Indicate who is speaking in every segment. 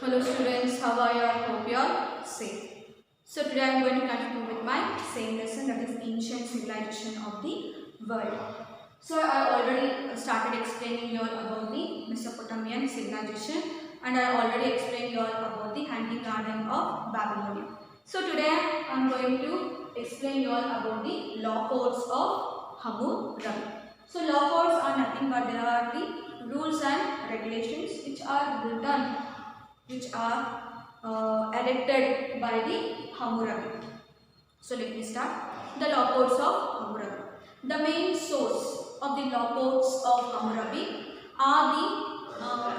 Speaker 1: Hello students, how are you? I hope you are safe. So today I am going to continue with my same lesson, that is ancient civilization of the world. So I already started explaining you all about the Mesopotamian civilization, and I already explained you all about the hunting garden of Babylonia. So today I am going to explain you all about the law codes of Hammurabi. So law codes are nothing but there are the rules and regulations which are written, which are erected by the Hammurabi. So let me start. The law codes of Hammurabi. The main source of the law codes of Hammurabi are the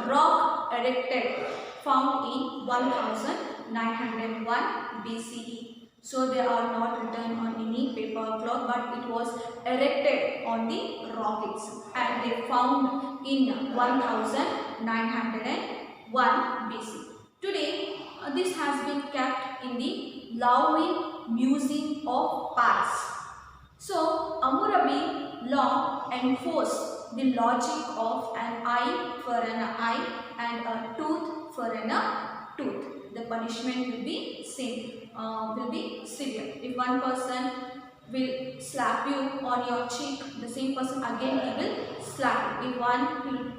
Speaker 1: rock erected found in 1901 BCE. So they are not written on any paper or cloth, but it was erected on the rock itself, and they found in 1901 BC. Today, this has been kept in the Louvre Museum of Paris. So, Hammurabi law enforced the logic of an eye for an eye and a tooth for an tooth. The punishment will be same, will be severe. If one person will slap you on your cheek, the same person again he will slap you. If one will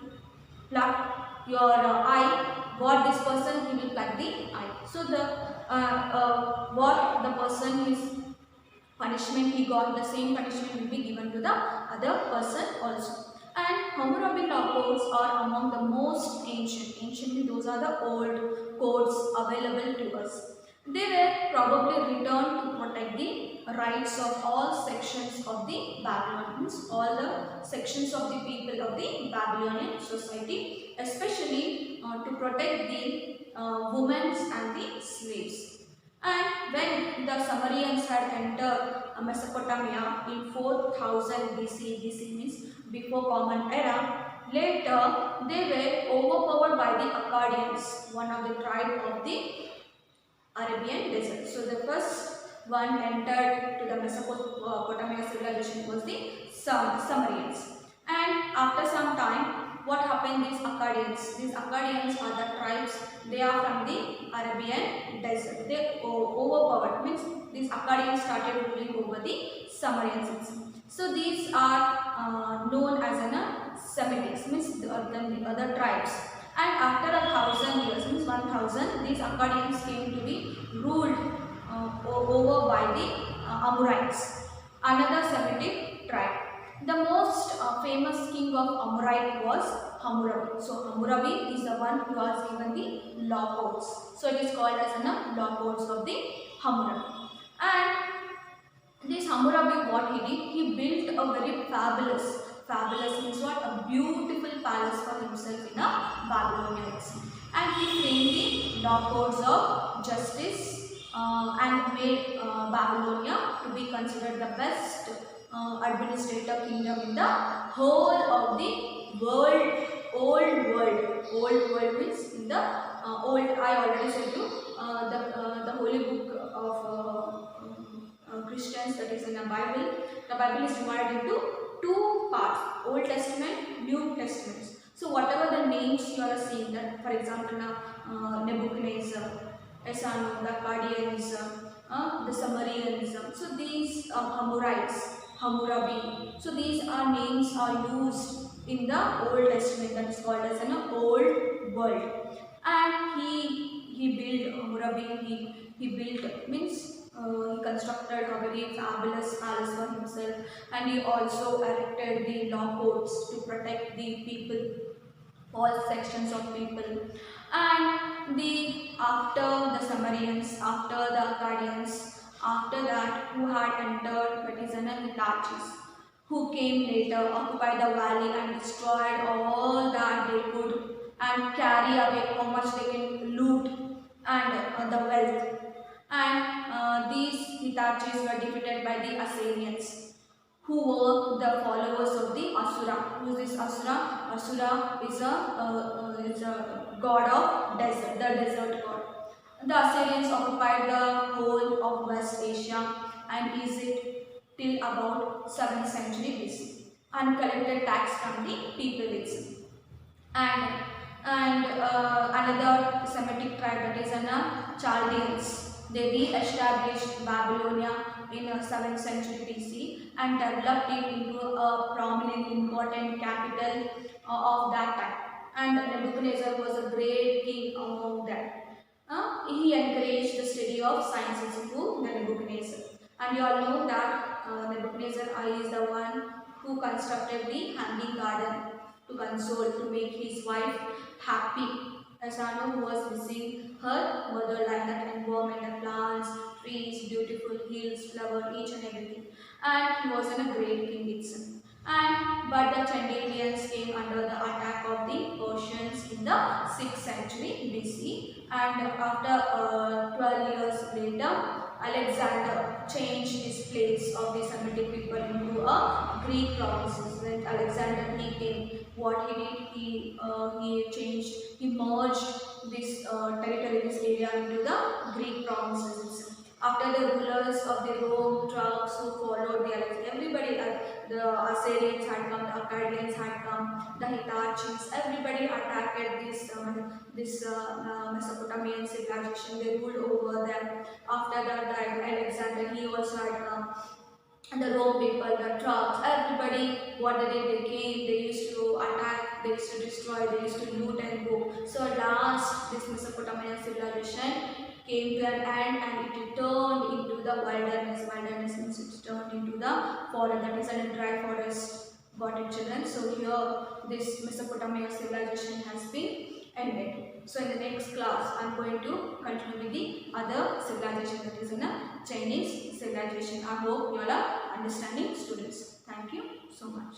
Speaker 1: pluck your eye, what this person he will pluck the eye. So the what the person is punishment he got, the same punishment will be given to the other person also. And Hammurabi law codes are among the most ancient. Anciently, those are the old codes available to us. They were probably written to protect the rights of all sections of the Babylonians, all the sections of the people of the Babylonian society, especially to protect the women and the slaves. And when the Sumerians had entered Mesopotamia in 4000 BC, BC means before Common Era, later they were overpowered by the Akkadians, one of the tribe of the Arabian desert. So the first one entered to the Mesopotamia civilization was the Sumerians. And after some time, what happened? These Akkadians are the tribes. They are from the Arabian desert. They overpowered, means these Akkadians started ruling over the Sumerians. So these are known as an Semitics, means the other tribes. And after 1000 years, means 1000, these Akkadians came to be ruled over by the Amorites, another Semitic tribe. The most famous king of Amorite was Hammurabi. So Hammurabi is the one who has given the law codes. So it is called as the law codes of the Hammurabi. And this Hammurabi, what he did, he built a very fabulous means what? A beautiful palace for himself in a Babylonia. And he framed the law codes of justice and made Babylonia to be considered the best administrative kingdom in the whole of the world. Old world means in the old. I already said you the holy book of Christians, that is in the Bible. The Bible is divided into two parts: Old Testament, New Testament. So whatever the names you are seeing, that for example Nebuchadnezzar, Esanu, the Akkadians, the Sumerians. So these Hammurites, Hammurabi. So these are names are used in the Old Testament, that is called as an old world. And he built Hammurabi. He built means he constructed a very fabulous palace for himself, and he also erected the law codes to protect the people, all sections of people. And after the Sumerians, after the Akkadians, after that who had entered, that is an Hitachi, who came later, occupied the valley and destroyed all that they could and carry away how much they can loot and the wealth. And these Hitachis were defeated by the Assyrians, who were the followers of the Asura. Who is this Asura? Asura is a god of desert, the desert god. The Assyrians occupied the whole of West Asia and Egypt till about 7th century BC and collected tax from the people itself. And And another Semitic tribe, that is an Chaldeans. They re-established Babylonia in 7th century BC and developed it into a prominent, important capital of that time. And Nebuchadnezzar was a great king among them. He encouraged the study of sciences to the Nebuchadnezzar. And you all know that Nebuchadnezzar is the one who constructed the hanging garden to console, to make his wife happy. Asano, who was missing her motherland, that environment, the plants, trees, beautiful hills, flower, each and everything. And he was in a great king itself. But the Chaldeans came under the attack of the Persians in the 6th century BC, and after 12 years later, Alexander changed this place of the Semitic people into a Greek provinces. When Alexander he came, what he did, he changed, he merged this territory, this area into the Greek provinces. After the rulers of the Rome, Turks who followed the Alexander, everybody, the Assyrians had come, the Akkadians had come, the Hittites, everybody attacked this Mesopotamian civilization. They ruled over them. After that, the Alexander, he also had come. And the Rome people, the Turks, everybody, what they did, they came, they used to attack, they used to destroy, they used to loot and go. So last, this Mesopotamian civilization came to an end and it turned into the wilderness. Wilderness means it turned into the forest, that is a dry forest. Got it, children? So here, this Mesopotamian civilization has been ended. So in the next class, I am going to continue with the other civilization, that is in a Chinese civilization. I hope you all are understanding, students. Thank you so much.